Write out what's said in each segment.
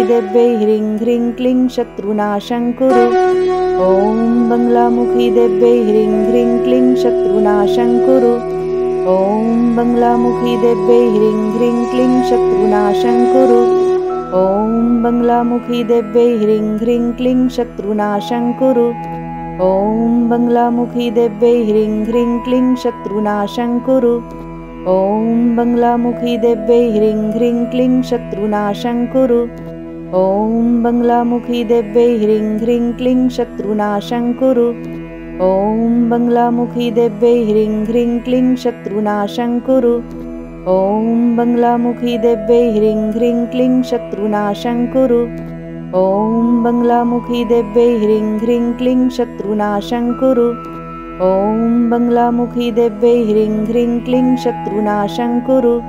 देव्यै ह्रीं ह्रीं क्लीं शत्रुनाशं कुरु। ॐ बङ्गलामुखी देव्यै ह्रीं ह्रीं क्लीं शत्रुनाशं कुरु। ॐ बङ्गलामुखी देव्यै ह्रीं ह्रीं क्लीं शत्रुनाशं कुरु। ॐ बङ्गलामुखी देव्यै ह्रीं ह्रीं क्लीं शत्रुनाशं कुरु। ॐ बङ्गलामुखी देव्यै ह्रीं ह्रीं क्लीं शत्रुनाशं कुरु। ॐ बङ्गलामुखी देव्यै ह्रीं ह्रीं क्लीं शत्रुनाशं कुरु। ॐ बङ्गलामुखी देव्यै ह्रीं ह्रीं क्लीं शत्रुनाशं कुरु। ॐ बङ्गलामुखी देव्यै ह्रीं ह्रीं क्लीं शत्रुनाशं कुरु। ॐ बङ्गलामुखी देव्यै ह्रीं ह्रीं क्लीं शत्रुनाशं कुरु। ॐ बङ्गलामुखी देव्यै ह्रीं ह्रीं क्लीं शत्रुनाशं कुरु। ॐ बङ्गलामुखी देव्यै ह्रीं ह्रीं क्लीं शत्रुनाशं कुरु।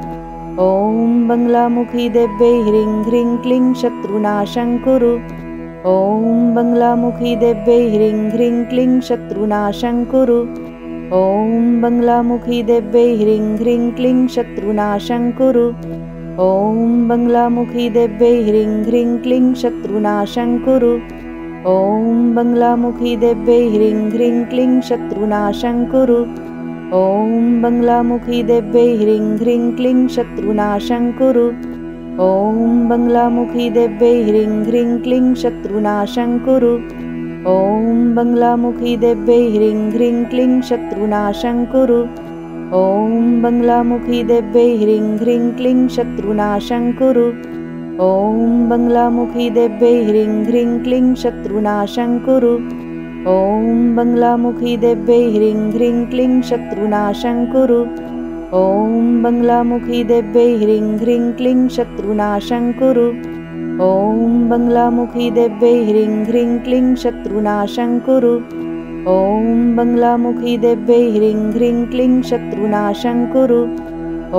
ॐ बङ्गलामुखी देव्यै ह्रीं ह्रीं क्लीं शत्रुनाशं कुरु। ॐ बङ्गलामुखी देव्यै ह्रीं ह्रीं क्लीं शत्रुनाशं कुरु। ॐ बङ्गलामुखी देव्यै ह्रीं ह्रीं क्लीं शत्रुनाशं कुरु। ॐ बङ्गलामुखी देव्यै ह्रीं ह्रीं क्लीं शत्रुनाशं कुरु। ॐ बङ्गलामुखी देव्यै ह्रीं ह्रीं क्लीं शत्रुनाशं कुरु। ॐ बङ्गलामुखी देव्यै ह्रीं ह्रीं क्लीं शत्रुनाशं कुरु। ॐ बङ्गलामुखी देव्यै ह्रीं ह्रीं क्लीं शत्रुनाशं कुरु। ॐ बङ्गलामुखी देव्यै ह्रीं ह्रीं क्लीं शत्रुनाशं कुरु। ॐ बङ्गलामुखी देव्यै ह्रीं ह्रीं क्लीं शत्रुनाशं कुरु। ॐ बङ्गलामुखी देव्यै ह्रीं ह्रीं क्लीं शत्रुनाशं कुरु। ॐ बङ्गलामुखी देव्यै ह्रीं ह्रीं क्लीं शत्रुनाशं कुरु। ॐ बङ्गलामुखी देव्यै ह्रीं ह्रीं क्लीं शत्रुनाशं कुरु। ॐ बङ्गलामुखी देव्यै ह्रीं ह्रीं क्लीं शत्रुनाशं कुरु। ॐ बङ्गलामुखी देव्यै ह्रीं ह्रीं क्लीं शत्रुनाशं कुरु।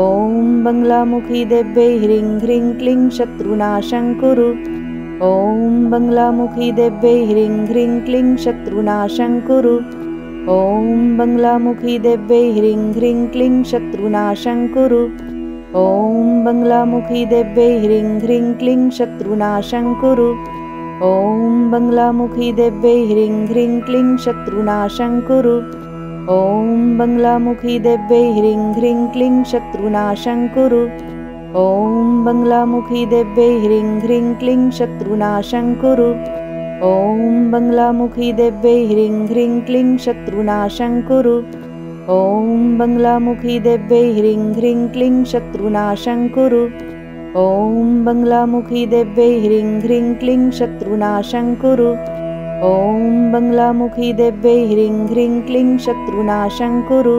ॐ बङ्गलामुखी देव्यै ह्रीं ह्रीं क्लीं शत्रुनाशं कुरु। ॐ बङ्गलामुखी देव्यै ह्रीं ह्रीं क्लीं शत्रुनाशं कुरु। ॐ बङ्गलामुखी देव्यै ह्रीं ह्रीं क्लीं शत्रुनाशं कुरु। ॐ बङ्गलामुखी देव्यै ह्रीं ह्रीं क्लीं शत्रुनाशं कुरु। ॐ बङ्गलामुखी देव्यै ह्रीं ह्रीं क्लीं शत्रुनाशं कुरु। ॐ बङ्गलामुखी देव्यै ह्रीं ह्रीं क्लीं शत्रुनाशं कुरु। ॐ बङ्गलामुखी देव्यै ह्रीं ह्रीं क्लीं शत्रुनाशं कुरु। ॐ बङ्गलामुखी देव्यै ह्रीं ह्रीं क्लीं शत्रुनाशं कुरु। ॐ बङ्गलामुखी देव्यै ह्रीं ह्रीं क्लीं शत्रुनाशं कुरु। ॐ बङ्गलामुखी देव्यै ह्रीं ह्रीं क्लीं शत्रुनाशं कुरु। ॐ बङ्गलामुखी देव्यै ह्रीं ह्रीं क्लीं शत्रुनाशं कुरु।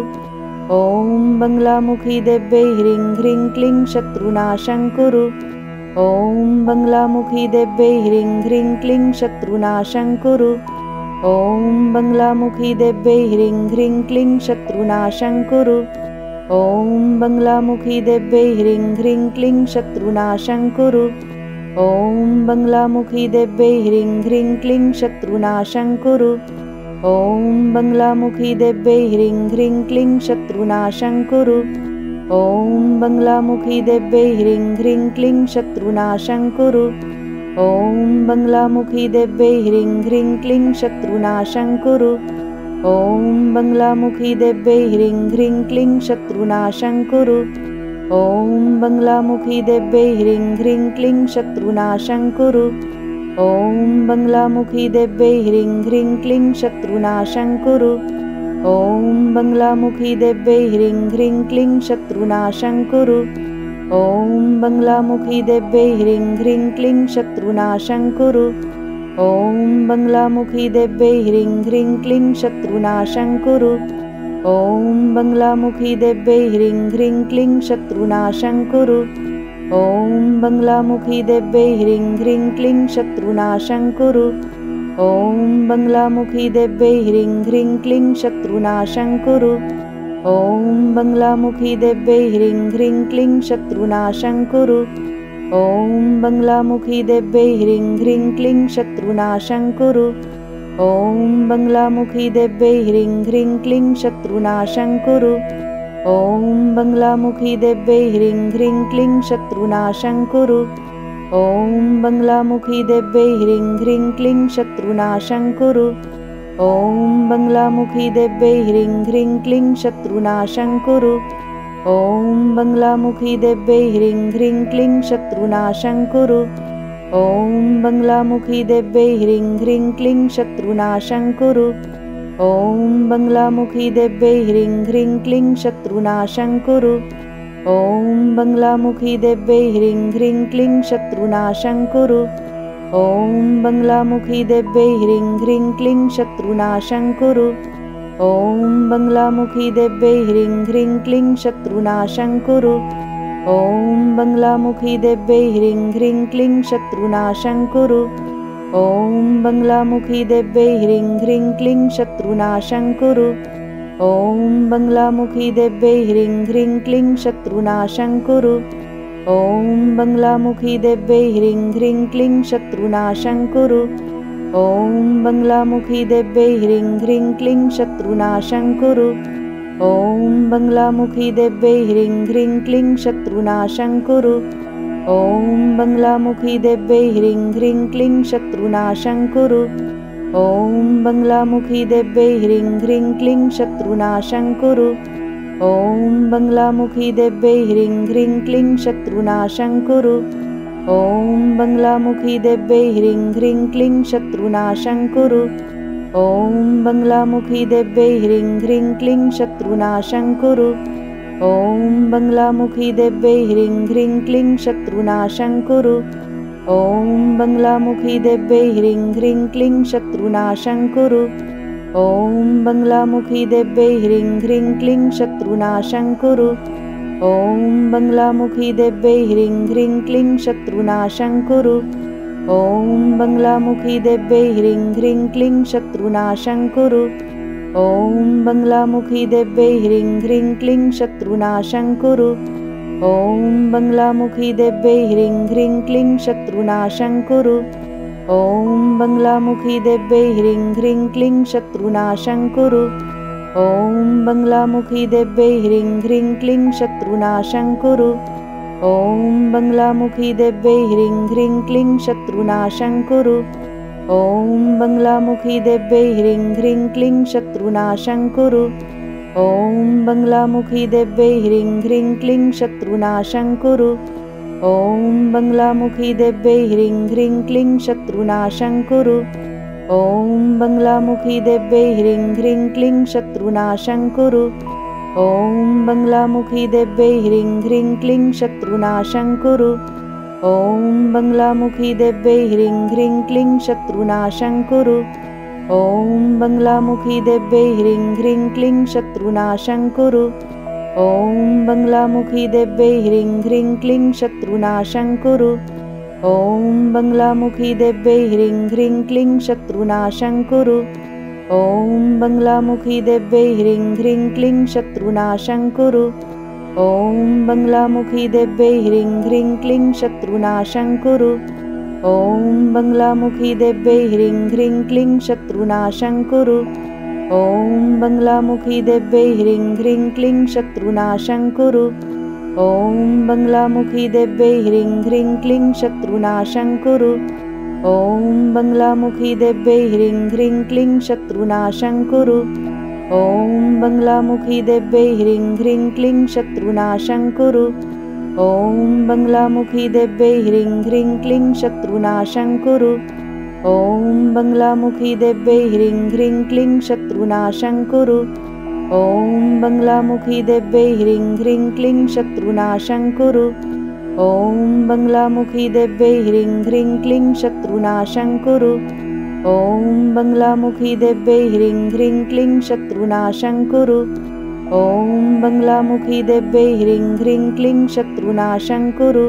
ॐ बङ्गलामुखी देव्यै ह्रीं ह्रीं क्लीं शत्रुनाशं कुरु। ॐ बङ्गलामुखी देव्यै ह्रीं ह्रीं क्लीं शत्रुनाशं कुरु। ॐ बङ्गलामुखी देव्यै ह्रीं ह्रीं क्लीं शत्रुनाशं कुरु। ॐ बङ्गलामुखी देव्यै ह्रीं ह्रीं क्लीं शत्रुनाशं कुरु। ॐ बङ्गलामुखी देव्यै ह्रीं ह्रीं क्लीं शत्रुनाशं कुरु। ॐ बङ्गलामुखी देव्यै ह्रीं ह्रीं क्लीं शत्रुनाशं कुरु। ॐ बङ्गलामुखी देव्यै ह्रीं ह्रीं क्लीं शत्रुनाशं कुरु। ॐ बङ्गलामुखी देव्यै ह्रीं ह्रीं क्लीं शत्रुनाशं कुरु। ॐ बङ्गलामुखी देव्यै ह्रीं ह्रीं क्लीं शत्रुनाशं कुरु। ॐ बङ्गलामुखी देव्यै ह्रीं ह्रीं क्लीं शत्रुनाशं कुरु। ॐ बङ्गलामुखी देव्यै ह्रीं ह्रीं क्लीं शत्रुनाशं कुरु। ॐ बङ्गलामुखी देव्यै ह्रीं ह्रीं क्लीं शत्रुनाशं कुरु। ॐ बङ्गलामुखी देव्यै ह्रीं ह्रीं क्लीं शत्रुनाशं कुरु। ॐ बङ्गलामुखी देव्यै ह्रीं ह्रीं क्लीं शत्रुनाशं कुरु। ॐ बङ्गलामुखी देव्यै ह्रीं ह्रीं क्लीं शत्रुनाशं कुरु। ॐ बङ्गलामुखी देव्यै ह्रीं ह्रीं क्लीं शत्रुनाशं कुरु। ॐ बङ्गलामुखी देव्यै ह्रीं ह्रीं क्लीं शत्रुनाशं कुरु। ॐ बङ्गलामुखी देव्यै ह्रीं ह्रीं क्लीं शत्रुनाशं कुरु। ॐ बङ्गलामुखी देव्यै ह्रीं ह्रीं क्लीं शत्रुनाशं कुरु। ॐ बङ्गलामुखी देव्यै ह्रीं ह्रीं क्लीं शत्रुनाशं कुरु। ॐ बङ्गलामुखी देव्यै ह्रीं ह्रीं क्लीं शत्रुनाशं कुरु। ॐ बङ्गलामुखी देव्यै ह्रीं ह्रीं क्लीं शत्रुनाशं कुरु। ॐ बङ्गलामुखी देव्यै ह्रीं ह्रीं क्लीं शत्रुनाशं कुरु। ॐ बङ्गलामुखी देव्यै ह्रीं ह्रीं क्लीं शत्रुनाशं कुरु। ॐ बङ्गलामुखी देव्यै ह्रीं ह्रीं क्लीं शत्रुनाशं कुरु। ॐ बङ्गलामुखी देव्यै ह्रीं ह्रीं क्लीं शत्रुनाशं कुरु। ॐ बङ्गलामुखी देव्यै ह्रीं ह्रीं क्लीं शत्रुनाशं कुरु। ॐ बङ्गलामुखी देव्यै ह्रीं ह्रीं क्लीं शत्रुनाशं कुरु। ॐ बङ्गलामुखी देव्यै ह्रीं ह्रीं क्लीं शत्रुनाशं कुरु। ॐ बङ्गलामुखी देव्यै ह्रीं ह्रीं क्लीं शत्रुनाशं कुरु। ॐ बङ्गलामुखी देव्यै ह्रीं ह्रीं क्लीं शत्रुनाशं कुरु। ॐ बङ्गलामुखी देव्यै ह्रीं ह्रीं क्लीं शत्रुनाशं कुरु। ॐ बङ्गलामुखी देव्यै ह्रीं ह्रीं क्लीं शत्रुनाशं कुरु। ॐ बङ्गलामुखी देव्यै ह्रीं ह्रीं क्लीं शत्रुनाशं कुरु। ॐ बङ्गलामुखी देव्यै ह्रीं ह्रीं क्लीं शत्रुनाशं कुरु। ॐ बङ्गलामुखी देव्यै ह्रीं ह्रीं क्लीं शत्रुनाशं कुरु। ॐ बङ्गलामुखी देव्यै ह्रीं ह्रीं क्लीं शत्रुनाशं कुरु। ॐ बङ्गलामुखी देव्यै ह्रीं ह्रीं क्लीं शत्रुनाशं कुरु। ॐ बङ्गलामुखी देव्यै ह्रीं ह्रीं क्लीं शत्रुनाशं कुरु। ॐ बङ्गलामुखी देव्यै ह्रीं ह्रीं क्लीं शत्रुनाशं कुरु। ॐ बङ्गलामुखी देव्यै ह्रीं ह्रीं क्लीं शत्रुनाशं कुरु। ॐ बङ्गलामुखी देव्यै ह्रीं ह्रीं क्लीं शत्रुनाशं कुरु। ॐ बङ्गलामुखी देव्यै ह्रीं ह्रीं क्लीं शत्रुनाशं कुरु। ॐ बङ्गलामुखी देव्यै ह्रीं ह्रीं क्लीं शत्रुनाशं कुरु। ॐ बङ्गलामुखी देव्यै ह्रीं ह्रीं क्लीं शत्रुनाशं कुरु। ॐ बङ्गलामुखी देव्यै ह्रीं ह्रीं क्लीं शत्रुनाशं कुरु। ॐ बङ्गलामुखी देव्यै ह्रीं ह्रीं क्लीं शत्रुनाशं कुरु। ॐ बङ्गलामुखी देव्यै ह्रीं ह्रीं क्लीं शत्रुनाशं कुरु। ॐ बङ्गलामुखी देव्यै ह्रीं ह्रीं क्लीं शत्रुनाशं कुरु। ॐ बङ्गलामुखी देव्यै ह्रीं ह्रीं क्लीं शत्रुनाशं कुरु। ॐ बङ्गलामुखी देव्यै ह्रीं ह्रीं क्लीं शत्रुनाशं कुरु। ॐ बङ्गलामुखी देव्यै ह्रीं ह्रीं क्लीं शत्रुनाशं कुरु। ॐ बङ्गलामुखी देव्यै ह्रीं ह्रीं क्लीं शत्रुनाशं कुरु। ॐ बङ्गलामुखी देव्यै ह्रीं ह्रीं क्लीं शत्रुनाशं कुरु। ॐ बङ्गलामुखी देव्यै ह्रीं ह्रीं क्लीं शत्रुनाशं कुरु। ॐ बङ्गलामुखी देव्यै ह्रीं ह्रीं क्लीं शत्रुनाशं कुरु। ॐ बङ्गलामुखी देव्यै ह्रीं ह्रीं क्लीं शत्रुनाशं कुरु। ॐ बङ्गलामुखी देव्यै ह्रीं ह्रीं क्लीं शत्रुनाशं कुरु। ॐ बङ्गलामुखी देव्यै ह्रीं ह्रीं क्लीं शत्रुनाशं कुरु। ॐ बङ्गलामुखी देव्यै ह्रीं ह्रीं क्लीं शत्रुनाशं कुरु। ॐ बङ्गलामुखी देव्यै ह्रीं ह्रीं क्लीं शत्रुनाशं कुरु। ॐ बङ्गलामुखी देव्यै ह्रीं ह्रीं क्लीं शत्रुनाशं कुरु। ॐ बङ्गलामुखी देव्यै ह्रीं ह्रीं क्लीं शत्रुनाशं कुरु। ॐ बङ्गलामुखी देव्यै ह्रीं ह्रीं क्लीं शत्रुनाशं कुरु। ॐ बङ्गलामुखी देव्यै ह्रीं ह्रीं क्लीं शत्रुनाशं कुरु। ॐ बङ्गलामुखी देव्यै ह्रीं ह्रीं क्लीं शत्रुनाशं कुरु। ॐ बङ्गलामुखी देव्यै ह्रीं ह्रीं क्लीं शत्रुनाशं कुरु। ॐ बङ्गलामुखी देव्यै ह्रीं ह्रीं क्लीं शत्रुनाशं कुरु। ॐ बङ्गलामुखी देव्यै ह्रीं ह्रीं क्लीं शत्रुनाशं कुरु। ॐ बङ्गलामुखी देव्यै ह्रीं ह्रीं क्लीं शत्रुनाशं कुरु। ॐ बङ्गलामुखी देव्यै ह्रीं ह्रीं क्लीं शत्रुनाशं कुरु। ॐ बङ्गलामुखी देव्यै ह्रीं ह्रीं क्लीं शत्रुनाशं कुरु।